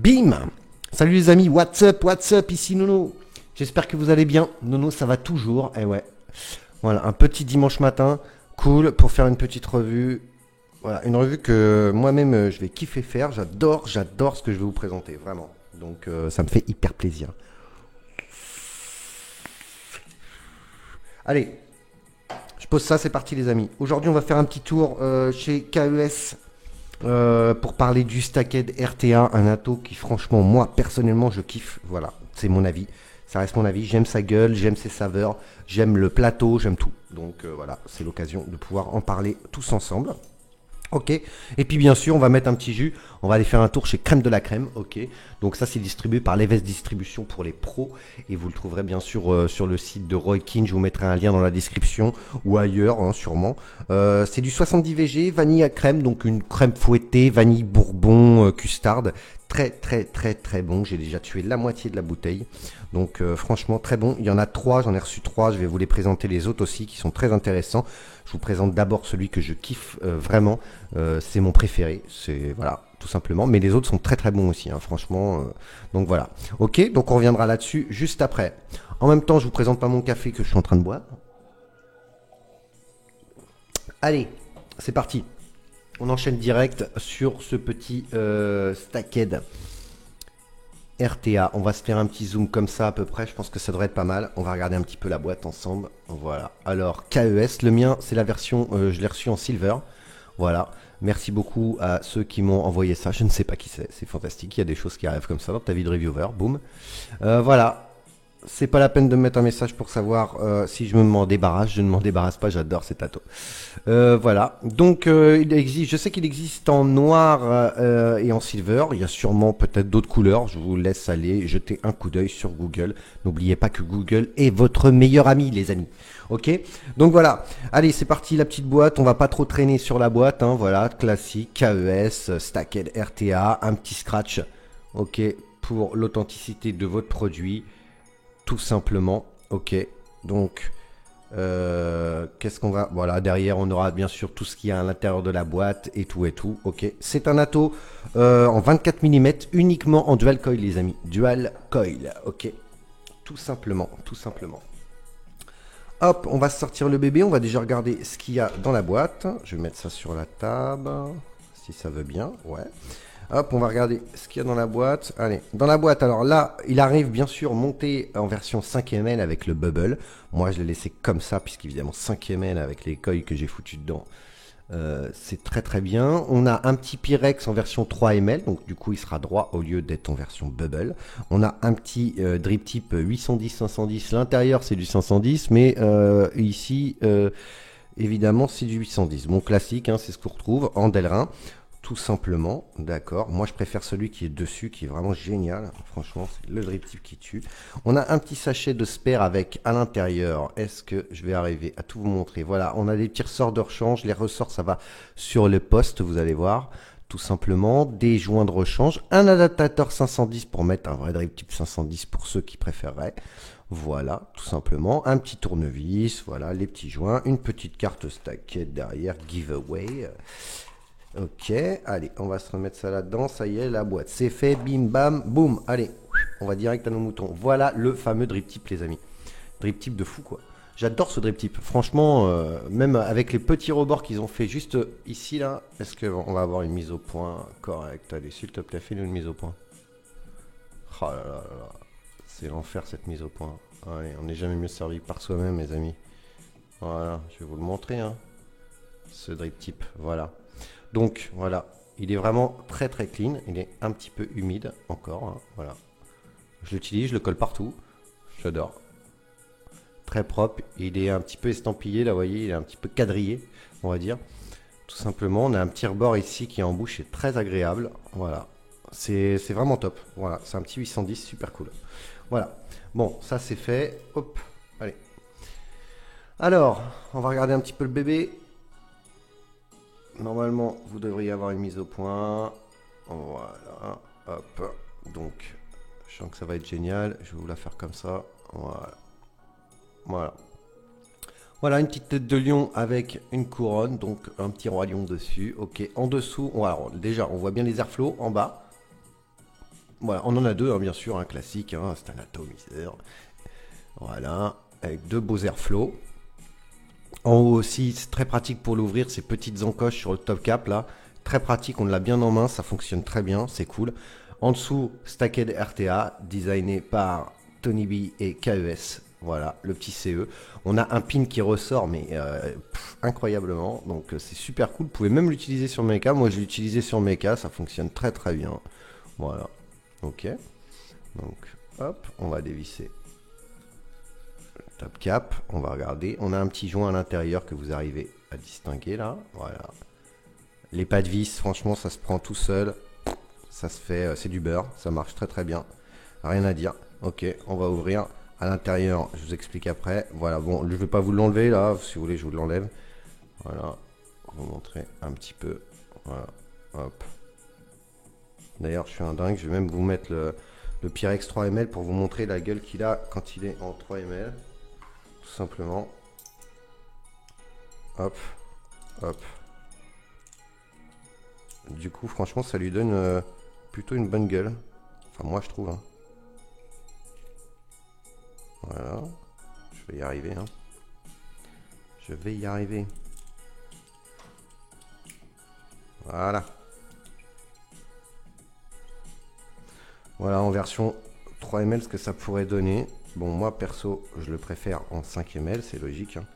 Bim! Salut les amis, what's up, ici Nono. J'espère que vous allez bien. Nono, ça va toujours. Eh ouais. Voilà, un petit dimanche matin, cool, pour faire une petite revue. Voilà, une revue que moi-même je vais kiffer faire. J'adore ce que je vais vous présenter, vraiment. Donc ça me fait hyper plaisir. Allez, je pose ça, c'est parti les amis. Aujourd'hui, on va faire un petit tour chez KES. Pour parler du Stacked RTA, un ato qui franchement moi personnellement je kiffe, voilà, c'est mon avis, ça reste mon avis, j'aime sa gueule, j'aime ses saveurs, j'aime le plateau, j'aime tout, donc voilà, c'est l'occasion de pouvoir en parler tous ensemble. Ok, et puis bien sûr on va mettre un petit jus, on va aller faire un tour chez Crème de la Crème, ok, donc ça c'est distribué par Leves Distribution pour les pros, et vous le trouverez bien sûr sur le site de Roy Keane, je vous mettrai un lien dans la description, ou ailleurs hein, sûrement. C'est du 70 VG, vanille à crème, donc une crème fouettée, vanille bourbon, custard, très bon, j'ai déjà tué la moitié de la bouteille, donc franchement très bon, il y en a 3, j'en ai reçu 3, je vais vous les présenter les autres aussi qui sont très intéressants. Je vous présente d'abord celui que je kiffe vraiment, c'est mon préféré, c'est voilà, tout simplement. Mais les autres sont très bons aussi, hein, franchement. Donc voilà. Ok, donc on reviendra là-dessus juste après. En même temps, je vous présente pas mon café que je suis en train de boire. Allez, c'est parti. On enchaîne direct sur ce petit Stacked RTA. On va se faire un petit zoom comme ça à peu près. Je pense que ça devrait être pas mal. On va regarder un petit peu la boîte ensemble. Voilà. Alors, KES, le mien, c'est la version, je l'ai reçu en silver. Voilà. Merci beaucoup à ceux qui m'ont envoyé ça. Je ne sais pas qui c'est. C'est fantastique. Il y a des choses qui arrivent comme ça dans ta vie de reviewer. Boum. Voilà. C'est pas la peine de me mettre un message pour savoir si je m'en débarrasse. Je ne m'en débarrasse pas. J'adore ces tatos. Voilà. Donc, il existe. Je sais qu'il existe en noir et en silver. Il y a sûrement peut-être d'autres couleurs. Je vous laisse aller jeter un coup d'œil sur Google. N'oubliez pas que Google est votre meilleur ami, les amis. Ok. Donc voilà. Allez, c'est parti la petite boîte. On va pas trop traîner sur la boîte. Hein. Voilà, classique KES, Stacked RTA, un petit scratch. Ok. Pour l'authenticité de votre produit. Tout simplement, ok, donc qu'est-ce qu'on va, voilà, derrière on aura bien sûr tout ce qu'il y a à l'intérieur de la boîte et tout, ok, c'est un ato en 24 mm uniquement en dual coil les amis, dual coil, ok, tout simplement, hop, on va sortir le bébé, on va déjà regarder ce qu'il y a dans la boîte, je vais mettre ça sur la table, si ça veut bien, ouais. Hop, on va regarder ce qu'il y a dans la boîte. Allez, dans la boîte, alors là, il arrive bien sûr monté en version 5 ml avec le bubble. Moi, je l'ai laissé comme ça, puisqu'évidemment 5 ml avec les coils que j'ai foutu dedans, c'est très bien. On a un petit Pyrex en version 3 ml, donc du coup, il sera droit au lieu d'être en version bubble. On a un petit drip type 810-510. L'intérieur, c'est du 510, mais ici, évidemment, c'est du 810. Bon, classique, hein, c'est ce qu'on retrouve en Delrin. Tout simplement, d'accord. Moi, je préfère celui qui est dessus, qui est vraiment génial. Franchement, c'est le drip type qui tue. On a un petit sachet de spare avec à l'intérieur. Est-ce que je vais arriver à tout vous montrer? Voilà, on a des petits ressorts de rechange. Les ressorts, ça va sur le poste, vous allez voir. Tout simplement, des joints de rechange. Un adaptateur 510 pour mettre un vrai drip type 510 pour ceux qui préféreraient. Voilà, tout simplement. Un petit tournevis, voilà, les petits joints. Une petite carte Stacked derrière, giveaway. Ok, allez, on va se remettre ça là-dedans, ça y est, la boîte, c'est fait, bim, bam, boum, allez, on va direct à nos moutons. Voilà le fameux drip type, les amis. Drip type de fou, quoi. J'adore ce drip type, franchement, même avec les petits rebords qu'ils ont fait juste ici, là, est-ce qu'on va avoir une mise au point correcte? Allez, s'il te plaît, fais-nous une mise au point. Oh là là là là, c'est l'enfer cette mise au point. Allez, on n'est jamais mieux servi par soi-même, mes amis. Voilà, je vais vous le montrer, hein. Ce drip type, voilà. Donc voilà, il est vraiment très clean, il est un petit peu humide encore, hein, voilà. Je l'utilise, je le colle partout, j'adore. Très propre, il est un petit peu estampillé, là vous voyez, il est un petit peu quadrillé, on va dire. Tout simplement, on a un petit rebord ici qui est en bouche, c'est très agréable, voilà. C'est vraiment top, voilà, c'est un petit 810, super cool. Voilà, bon, ça c'est fait, hop, allez. Alors, on va regarder un petit peu le bébé. Normalement, vous devriez avoir une mise au point. Voilà. Hop. Donc, je sens que ça va être génial. Je vais vous la faire comme ça. Voilà. Voilà. Voilà, une petite tête de lion avec une couronne. Donc, un petit roi lion dessus. Ok. En dessous, alors, déjà, on voit bien les airflows en bas. Voilà, on en a deux, hein, bien sûr, un classique, hein, c'est un atomiseur. Voilà, avec deux beaux airflow. En haut aussi, c'est très pratique pour l'ouvrir, ces petites encoches sur le top cap là. Très pratique, on l'a bien en main, ça fonctionne très bien, c'est cool. En dessous, Stacked RTA, designé par Tony B et KES. Voilà, le petit CE. On a un pin qui ressort, mais incroyablement. Donc c'est super cool. Vous pouvez même l'utiliser sur Mecha. Moi, je l'ai utilisé sur Mecha, ça fonctionne très très bien. Voilà. Ok. Donc, hop, on va dévisser top cap, on va regarder. On a un petit joint à l'intérieur que vous arrivez à distinguer là. Voilà. Les pas de vis, franchement, ça se prend tout seul. Ça se fait, c'est du beurre, ça marche très très bien. Rien à dire. Ok, on va ouvrir à l'intérieur. Je vous explique après. Voilà, bon, je vais pas vous l'enlever là. Si vous voulez, je vous l'enlève. Voilà, vous montrer un petit peu. Voilà, hop. D'ailleurs, je suis un dingue. Je vais même vous mettre le Pyrex 3 ml pour vous montrer la gueule qu'il a quand il est en 3 ml. Tout simplement. Hop, hop. Du coup, franchement, ça lui donne plutôt une bonne gueule. Enfin, moi, je trouve. Hein. Voilà. Je vais y arriver. Hein. Je vais y arriver. Voilà. Voilà, en version 3 ml, ce que ça pourrait donner. Bon, moi, perso, je le préfère en 5 ml, c'est logique. Hein.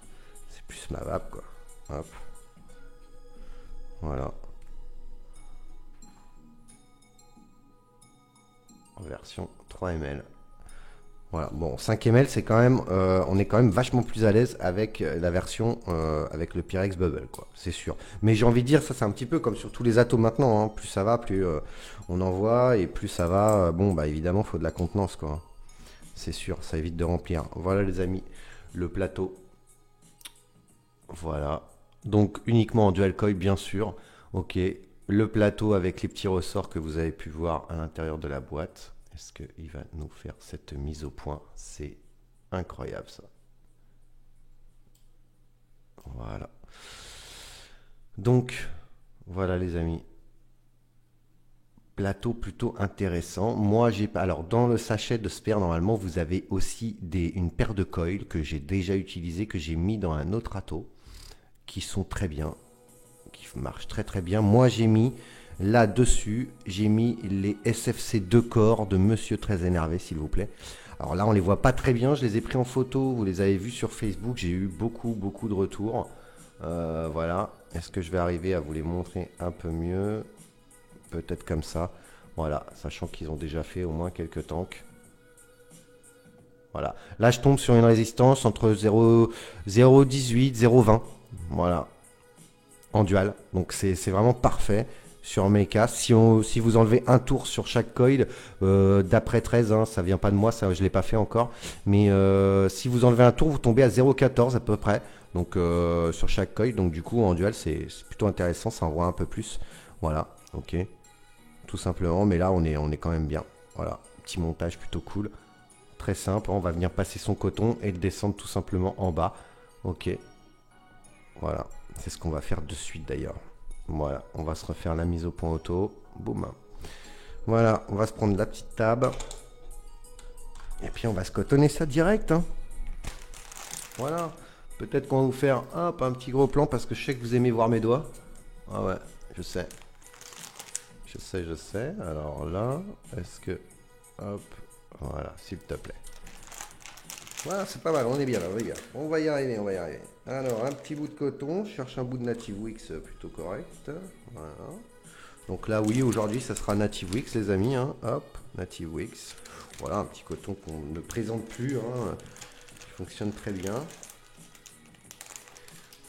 C'est plus ma vape, quoi. Hop. Voilà. En version 3 ml. Voilà, bon, 5 ml, c'est quand même, on est quand même vachement plus à l'aise avec la version avec le Pyrex Bubble, quoi, c'est sûr. Mais j'ai envie de dire, ça c'est un petit peu comme sur tous les atos maintenant, hein. Plus ça va, plus on envoie et plus ça va. Bon, bah évidemment, il faut de la contenance, quoi. C'est sûr, ça évite de remplir. Voilà les amis, le plateau. Voilà. Donc uniquement en dual coil, bien sûr. Ok. Le plateau avec les petits ressorts que vous avez pu voir à l'intérieur de la boîte. Est-ce qu'il va nous faire cette mise au point? C'est incroyable ça. Voilà. Donc, voilà les amis. Plateau plutôt intéressant. Moi, j'ai pas. Alors, dans le sachet de Sper, normalement, vous avez aussi une paire de coils que j'ai déjà utilisé, que j'ai mis dans un autre ato, qui sont très bien, qui marchent très très bien. Moi, j'ai mis là-dessus, j'ai mis les SFC 2 corps de Monsieur Très Énervé, s'il vous plaît. Alors là, on les voit pas très bien. Je les ai pris en photo. Vous les avez vus sur Facebook. J'ai eu beaucoup de retours. Voilà. Est-ce que je vais arriver à vous les montrer un peu mieux? Peut-être comme ça. Voilà. Sachant qu'ils ont déjà fait au moins quelques tanks. Voilà. Là, je tombe sur une résistance entre 0,18, 0,20. Voilà. En dual. Donc, c'est vraiment parfait. Sur Mecha, si vous enlevez un tour sur chaque coil, d'après 13, hein, ça vient pas de moi, ça je l'ai pas fait encore, mais si vous enlevez un tour, vous tombez à 0,14 à peu près, donc sur chaque coil, donc du coup en dual c'est plutôt intéressant, ça envoie un peu plus, voilà, ok, tout simplement, mais là on est quand même bien, voilà, petit montage plutôt cool, très simple, on va venir passer son coton et le descendre tout simplement en bas, ok, voilà, c'est ce qu'on va faire de suite d'ailleurs. Voilà, on va se refaire la mise au point auto. Boum. Voilà, on va se prendre la petite table. Et puis on va se cotonner ça direct. Hein. Voilà. Peut-être qu'on va vous faire hop, un petit gros plan parce que je sais que vous aimez voir mes doigts. Ah ouais, je sais. Je sais. Alors là, est-ce que... Hop, voilà, s'il te plaît. Voilà, c'est pas mal, on est bien là, on est bien. On va y arriver, on va y arriver. Alors, un petit bout de coton, je cherche un bout de Native Wix plutôt correct. Voilà. Donc là, oui, aujourd'hui, ça sera Native Wix, les amis. Hein. Hop, Native Wix. Voilà, un petit coton qu'on ne présente plus, hein, qui fonctionne très bien.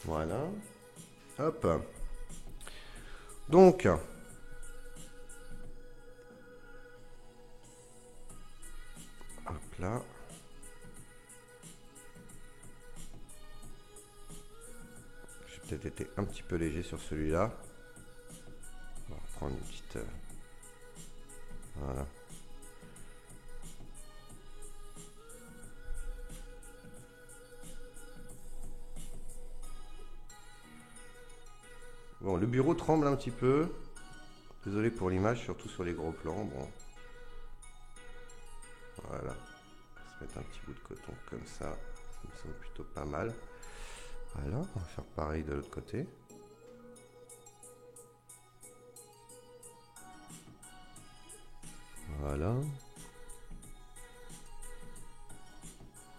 Voilà. Hop. Donc, hop là. J'ai peut-être été un petit peu léger sur celui-là. On va reprendre une petite... voilà. Bon, le bureau tremble un petit peu. Désolé pour l'image, surtout sur les gros plans. Bon, Voilà. On va se mettre un petit bout de coton comme ça me semble plutôt pas mal. Voilà, on va faire pareil de l'autre côté. Voilà.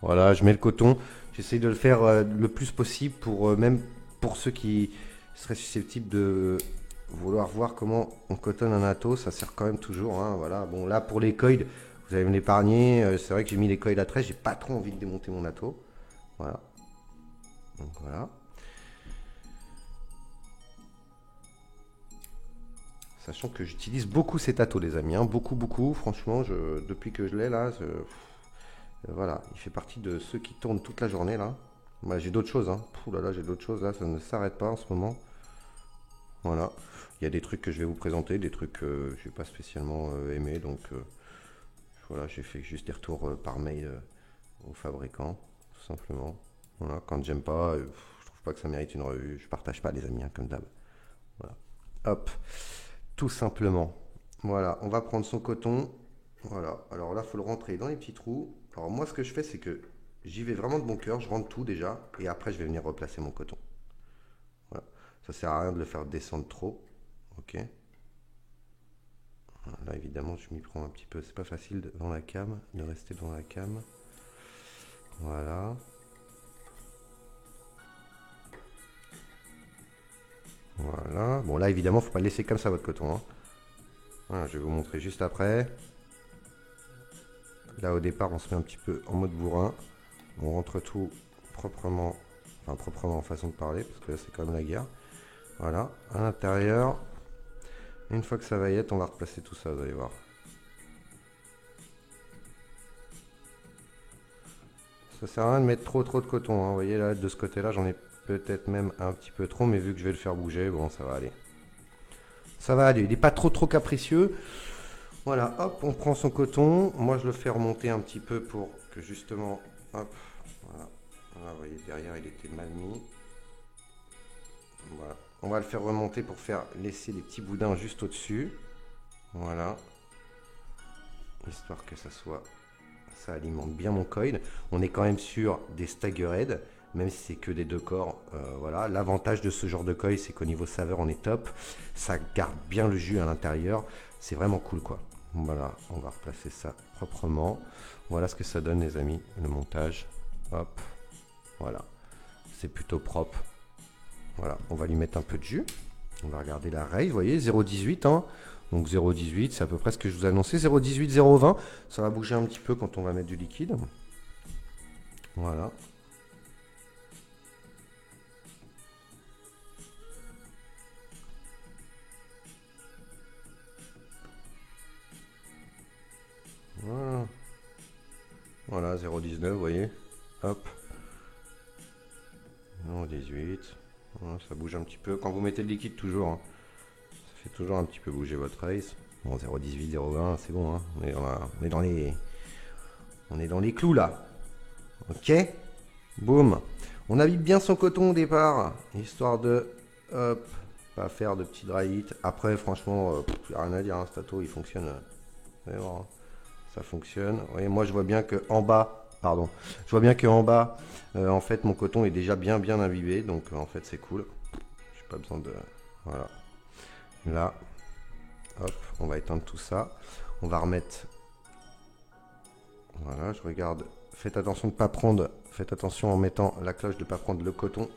Voilà, je mets le coton. J'essaie de le faire le plus possible pour même pour ceux qui seraient susceptibles de vouloir voir comment on cotonne un atto. Ça sert quand même toujours. Hein, voilà. Bon, là pour les coils, vous allez me l'épargner. C'est vrai que j'ai mis les coils à 13. J'ai pas trop envie de démonter mon atto. Voilà. Donc voilà. Sachant que j'utilise beaucoup cet atto, les amis. Hein, beaucoup, beaucoup. Franchement, depuis que je l'ai là, voilà, il fait partie de ceux qui tournent toute la journée là. Bah, j'ai d'autres choses, hein. Ouh là là, j'ai d'autres choses là, ça ne s'arrête pas en ce moment. Voilà. Il y a des trucs que je vais vous présenter, des trucs que je n'ai pas spécialement aimé, donc voilà, j'ai fait juste des retours par mail aux fabricants, tout simplement. Voilà, quand j'aime pas, je trouve pas que ça mérite une revue, je partage pas les amis, hein, comme d'hab. Voilà. Hop, tout simplement. Voilà, on va prendre son coton. Voilà, alors là, il faut le rentrer dans les petits trous. Alors moi, ce que je fais, c'est que j'y vais vraiment de bon cœur, je rentre tout déjà, et après, je vais venir replacer mon coton. Voilà. Ça sert à rien de le faire descendre trop. Ok. Là, évidemment, je m'y prends un petit peu. C'est pas facile devant la cam, de rester devant la cam. Voilà. Voilà. Bon, là, évidemment, faut pas le laisser comme ça, votre coton. Hein. Voilà, je vais vous montrer juste après. Là, au départ, on se met un petit peu en mode bourrin. On rentre tout proprement. Enfin, proprement en façon de parler, parce que là, c'est quand même la guerre. Voilà. À l'intérieur. Une fois que ça va y être, on va replacer tout ça, vous allez voir. Ça sert à rien de mettre trop de coton. Hein. Vous voyez, là, de ce côté-là, j'en ai peut-être même un petit peu trop, mais vu que je vais le faire bouger, bon, ça va aller. Ça va aller. Il n'est pas trop capricieux. Voilà, hop, on prend son coton. Moi, je le fais remonter un petit peu pour que justement, hop, voilà. Voilà, vous voyez, derrière, il était mal mis. Voilà. On va le faire remonter pour faire laisser les petits boudins juste au-dessus. Voilà. Histoire que ça alimente bien mon coil. On est quand même sur des staggerhead, même si c'est que des deux corps. Voilà. L'avantage de ce genre de coil, c'est qu'au niveau saveur, on est top. Ça garde bien le jus à l'intérieur. C'est vraiment cool, quoi. Voilà, on va replacer ça proprement. Voilà ce que ça donne, les amis, le montage. Hop, voilà. C'est plutôt propre. Voilà, on va lui mettre un peu de jus. On va regarder la rail, vous voyez, 0,18. Hein. Donc 0,18, c'est à peu près ce que je vous ai annoncé. 0,18, 0,20. Ça va bouger un petit peu quand on va mettre du liquide. Voilà. Voilà. Voilà, 0,19, vous voyez. Hop. 0,18. Voilà, ça bouge un petit peu. Quand vous mettez le liquide, toujours, hein, ça fait toujours un petit peu bouger votre race. Bon, 0,18, 0,20, c'est bon. Hein. On est dans les clous là. Ok. Boum. On habille bien son coton au départ, histoire de, hop, pas faire de petits dry hits. Après, franchement, rien à dire. Hein, cet atto, il fonctionne. Vous allez voir, hein. Ça fonctionne. Vous voyez, moi, je vois bien que en bas. Pardon. Je vois bien que en bas, en fait, mon coton est déjà bien imbibé, donc en fait, c'est cool. J'ai pas besoin de. Voilà. Là, hop, on va éteindre tout ça. On va remettre. Voilà, je regarde. Faites attention de pas prendre. Faites attention en mettant la cloche de ne pas prendre le coton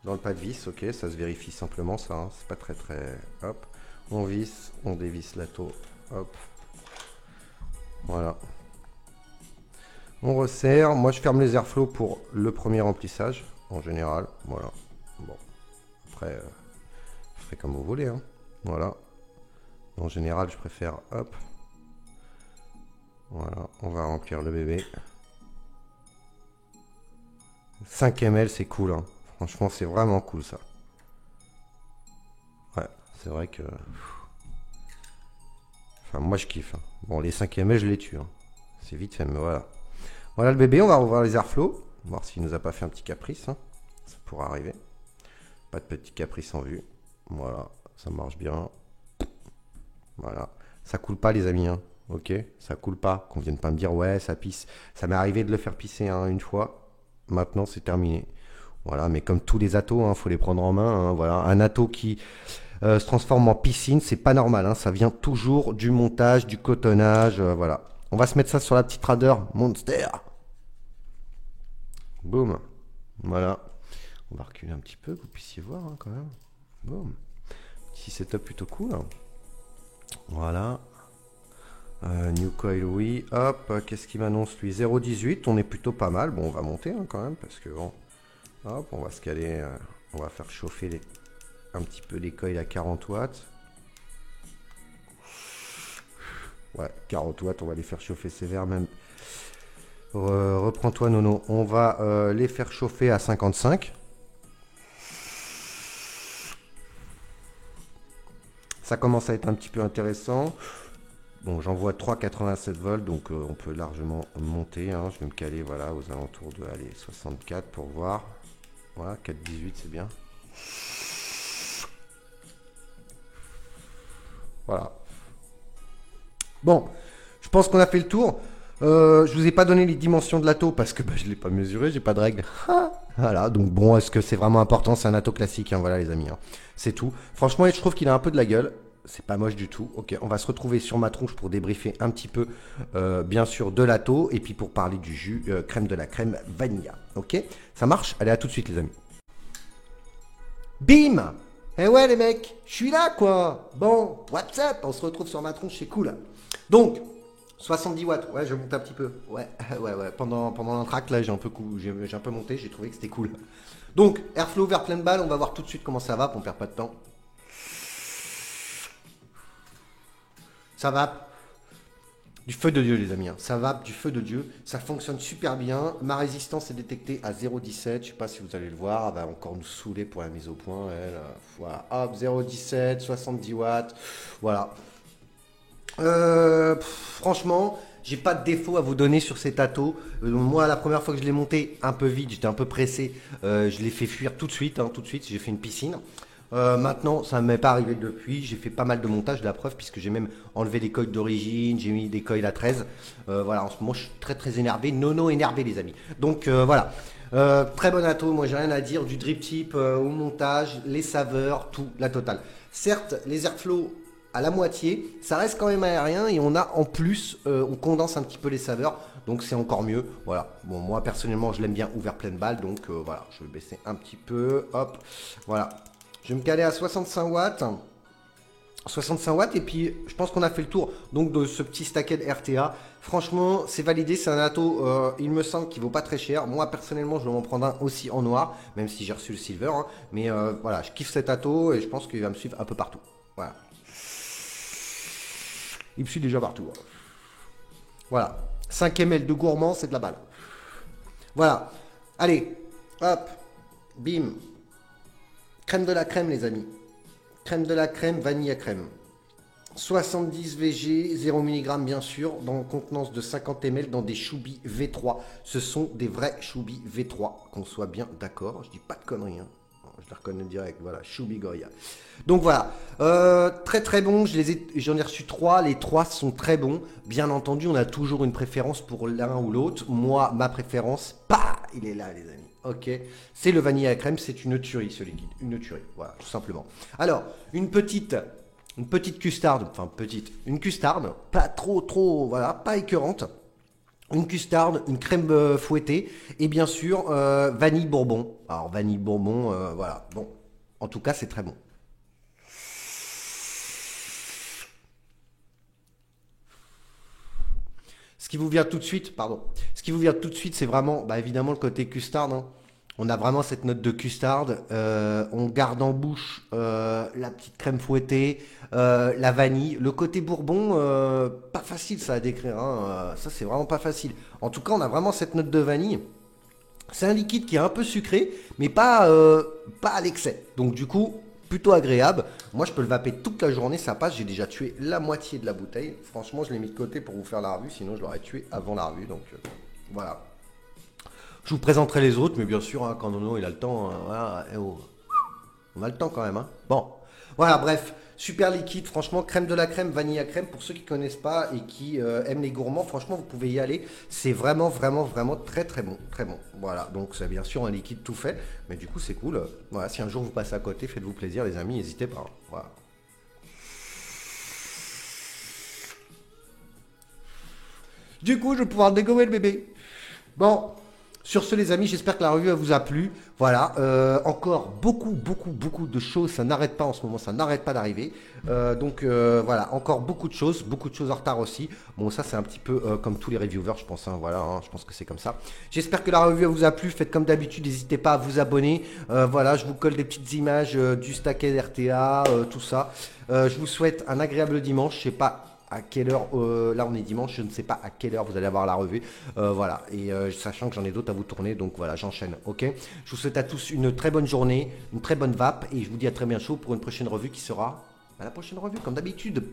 dans le pas de vis. Ok, ça se vérifie simplement, ça. Hein, c'est pas très. Hop, on visse, on dévisse la taux. Hop. Voilà. On resserre. Moi, je ferme les airflows pour le premier remplissage, en général. Voilà. Bon. Après, je ferai comme vous voulez. Hein. Voilà. En général, je préfère. Hop. Voilà. On va remplir le bébé. 5 ml, c'est cool. Hein. Franchement, c'est vraiment cool, ça. Ouais. C'est vrai que. Enfin, moi, je kiffe. Hein. Bon, les 5 ml, je les tue. Hein. C'est vite fait, mais voilà. Voilà le bébé, on va rouvrir les airflows, voir s'il nous a pas fait un petit caprice. Hein. Ça pourra arriver. Pas de petit caprice en vue. Voilà, ça marche bien. Voilà. Ça coule pas les amis. Hein. ok, ça coule pas. Qu'on vienne pas me dire, ouais, ça pisse. Ça m'est arrivé de le faire pisser hein, une fois. Maintenant, c'est terminé. Voilà, mais comme tous les atos, hein, faut les prendre en main. Hein, voilà, un ato qui se transforme en piscine, c'est pas normal. Hein, ça vient toujours du montage, du cotonnage. Voilà. On va se mettre ça sur la petite radar Monster. Boum. Voilà. On va reculer un petit peu, que vous puissiez voir hein, quand même. Boum. Petit setup plutôt cool. Voilà. New coil, oui. Hop, qu'est-ce qu'il m'annonce lui? 0,18. On est plutôt pas mal. Bon, on va monter hein, quand même parce que bon. Hop, on va se caler. On va faire chauffer un petit peu les coils à 40 watts. Ouais, 40 watts, on va les faire chauffer sévère même. Reprends-toi Nono. On va les faire chauffer à 55. Ça commence à être un petit peu intéressant. Bon, j'envoie 3,87 volts, donc on peut largement monter. Hein. Je vais me caler voilà, aux alentours de allez, 64 pour voir. Voilà, 4,18 c'est bien. Voilà. Bon, je pense qu'on a fait le tour. Je vous ai pas donné les dimensions de l'atto parce que bah, je ne l'ai pas mesuré, j'ai pas de règle. Voilà, donc bon, est-ce que c'est vraiment important? C'est un atto classique, hein, voilà les amis. Hein. C'est tout. Franchement, je trouve qu'il a un peu de la gueule. C'est pas moche du tout. Ok, on va se retrouver sur ma tronche pour débriefer un petit peu, bien sûr, de l'atto et puis pour parler du jus crème de la crème vanilla. Ok, ça marche? Allez, à tout de suite les amis. Bim! Eh ouais les mecs, je suis là quoi. Bon, WhatsApp, on se retrouve sur ma tronche, c'est cool. Donc, 70 watts, ouais, je monte un petit peu. Ouais, ouais. Pendant l'entracte, là, j'ai un peu monté, j'ai trouvé que c'était cool. Donc, airflow vers pleine balle, on va voir tout de suite comment ça va, on perd pas de temps. Ça va du feu de Dieu, les amis. Hein. Ça va du feu de Dieu. Ça fonctionne super bien. Ma résistance est détectée à 0,17. Je sais pas si vous allez le voir. Elle va encore nous saouler pour la mise au point. Elle. Voilà. Hop, 0,17, 70 watts. Voilà. Franchement, j'ai pas de défaut à vous donner sur cet atto. Moi, la première fois que je l'ai monté, un peu vite, j'étais un peu pressé. Je l'ai fait fuir tout de suite. Hein, tout de suite, j'ai fait une piscine. Maintenant, ça ne m'est pas arrivé depuis. J'ai fait pas mal de montage, de la preuve, puisque j'ai même enlevé les coils d'origine, j'ai mis des coils à 13. Voilà, en ce moment, je suis très très énervé. Nono énervé, les amis. Donc voilà. Très bon atto, moi j'ai rien à dire. Du drip tip au montage, les saveurs, tout, la totale. Certes, les airflow à la moitié, ça reste quand même aérien et on a en plus, on condense un petit peu les saveurs, donc c'est encore mieux. Voilà. Bon, moi personnellement, je l'aime bien ouvert pleine balle, donc voilà, je vais baisser un petit peu. Hop, voilà. Je vais me caler à 65 watts. 65 watts et puis je pense qu'on a fait le tour donc de ce petit stacked RTA. Franchement, c'est validé, c'est un atto, il me semble qu'il vaut pas très cher. Moi personnellement, je vais m'en prendre un aussi en noir, même si j'ai reçu le silver. Hein. Mais voilà, je kiffe cet atto et je pense qu'il va me suivre un peu partout. Voilà. Il me suit déjà partout. Hein. Voilà. 5 ml de gourmand, c'est de la balle. Voilà. Allez, hop, bim. Crème de la crème, les amis. Crème de la crème, vanille à crème. 70 VG, 0 mg bien sûr, dans contenance de 50 ml dans des Choubi V3. Ce sont des vrais Choubi V3, qu'on soit bien d'accord. Je dis pas de conneries, hein. Je les reconnais direct, voilà, Choubi Goya. Donc voilà, très très bon, j'en ai reçu 3, les 3 sont très bons. Bien entendu, on a toujours une préférence pour l'un ou l'autre. Moi, ma préférence, il est là les amis. Ok, c'est le vanille à crème, c'est une tuerie ce liquide, une tuerie, voilà, tout simplement. Alors, une petite custarde, une custarde, pas trop, voilà, pas écœurante. Une custarde, une crème fouettée et bien sûr vanille bourbon. Alors vanille bourbon, voilà, bon, en tout cas c'est très bon. Ce qui vous vient tout de suite, c'est vraiment, bah, évidemment, le côté custard. Hein. On a vraiment cette note de custard. On garde en bouche la petite crème fouettée, la vanille. Le côté bourbon, pas facile ça à décrire. Hein. Ça, c'est vraiment pas facile. En tout cas, on a vraiment cette note de vanille. C'est un liquide qui est un peu sucré, mais pas à l'excès. Donc du coup, plutôt agréable. Moi, je peux le vaper toute la journée, ça passe. J'ai déjà tué la moitié de la bouteille. Franchement, je l'ai mis de côté pour vous faire la revue, sinon je l'aurais tué avant la revue. Donc voilà. Je vous présenterai les autres, mais bien sûr, hein, quand Nono il a le temps, voilà, on a le temps quand même. Hein. Bon, voilà, bref. super liquide, franchement, crème de la crème, vanille à crème, pour ceux qui connaissent pas et qui aiment les gourmands, franchement, vous pouvez y aller. C'est vraiment, vraiment, vraiment très, très bon, très bon. Voilà, donc c'est bien sûr un liquide tout fait, mais du coup, c'est cool. Voilà, si un jour vous passez à côté, faites-vous plaisir, les amis, n'hésitez pas. Voilà. Du coup, je vais pouvoir dégommer le bébé. Bon, sur ce, les amis, j'espère que la revue elle vous a plu. Voilà, encore beaucoup, beaucoup, beaucoup de choses. Ça n'arrête pas en ce moment, ça n'arrête pas d'arriver. Voilà, encore beaucoup de choses en retard aussi. Bon, ça, c'est un petit peu comme tous les reviewers, je pense. Hein, voilà, hein, je pense que c'est comme ça. J'espère que la revue elle vous a plu. Faites comme d'habitude, n'hésitez pas à vous abonner. Voilà, je vous colle des petites images du stacket RTA, tout ça. Je vous souhaite un agréable dimanche. Je sais pas à quelle heure, là on est dimanche, je ne sais pas à quelle heure vous allez avoir la revue, voilà, et sachant que j'en ai d'autres à vous tourner, donc voilà, j'enchaîne, ok. Je vous souhaite à tous une très bonne journée, une très bonne vape, et je vous dis à très bientôt pour une prochaine revue qui sera à la prochaine revue, comme d'habitude.